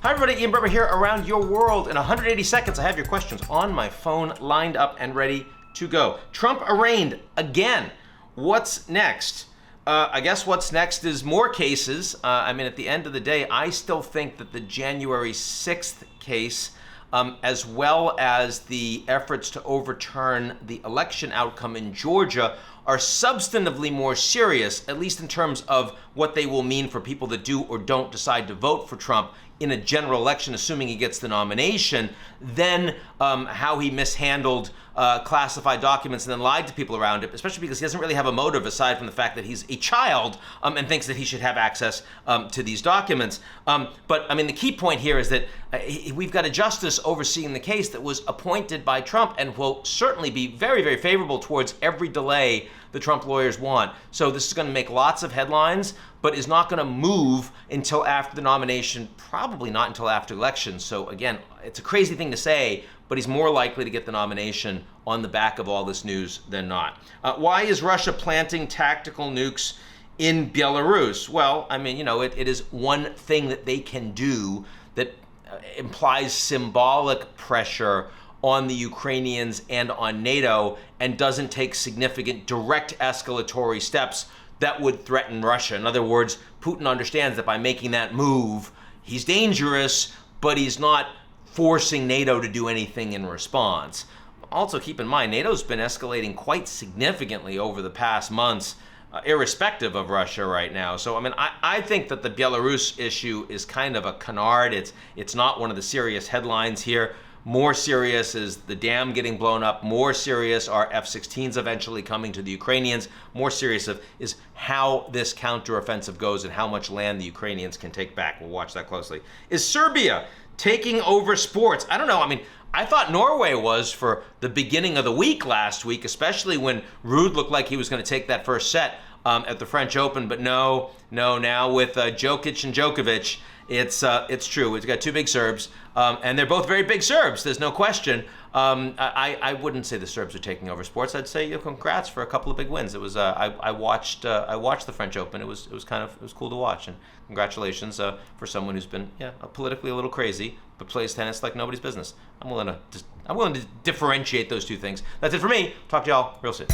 Hi everybody, Ian Bremmer here around your world. In 180 seconds, I have your questions on my phone lined up and ready to go. Trump arraigned again. What's next? I guess what's next is more cases. At the end of the day, I still think that the January 6th case, as well as the efforts to overturn the election outcome in Georgia, are substantively more serious, at least in terms of what they will mean for people that do or don't decide to vote for Trump in a general election, assuming he gets the nomination, than how he mishandled classified documents and then lied to people around it, especially because he doesn't really have a motive aside from the fact that he's a child and thinks that he should have access to these documents. But the key point here is that we've got a justice overseeing the case that was appointed by Trump and will certainly be very, very favorable towards every delay the Trump lawyers want. So this is going to make lots of headlines, but is not going to move until after the nomination, probably not until after elections. So again, it's a crazy thing to say, but he's more likely to get the nomination on the back of all this news than not. Why is Russia planting tactical nukes in Belarus? Well, it is one thing that they can do that implies symbolic pressure on the Ukrainians and on NATO and doesn't take significant direct escalatory steps that would threaten Russia. In other words, Putin understands that by making that move, he's dangerous, but he's not forcing NATO to do anything in response. Also, keep in mind, NATO's been escalating quite significantly over the past months, irrespective of Russia right now. So, I think that the Belarus issue is kind of a canard. It's not one of the serious headlines here. More serious is the dam getting blown up. More serious are F-16s eventually coming to the Ukrainians. More serious is how this counteroffensive goes and how much land the Ukrainians can take back. We'll watch that closely. Is Serbia taking over sports? I don't know. I thought Norway was for the beginning of the week last week, especially when Ruud looked like he was going to take that first set at the French Open. But no, now with Djokic and Djokovic, it's true. We've got two big Serbs, and they're both very big Serbs. There's no question. I wouldn't say the Serbs are taking over sports. I'd say congrats for a couple of big wins. It was I watched the French Open. It was cool to watch, and congratulations for someone who's been politically a little crazy but plays tennis like nobody's business. I'm willing to differentiate those two things. That's it for me. Talk to y'all real soon.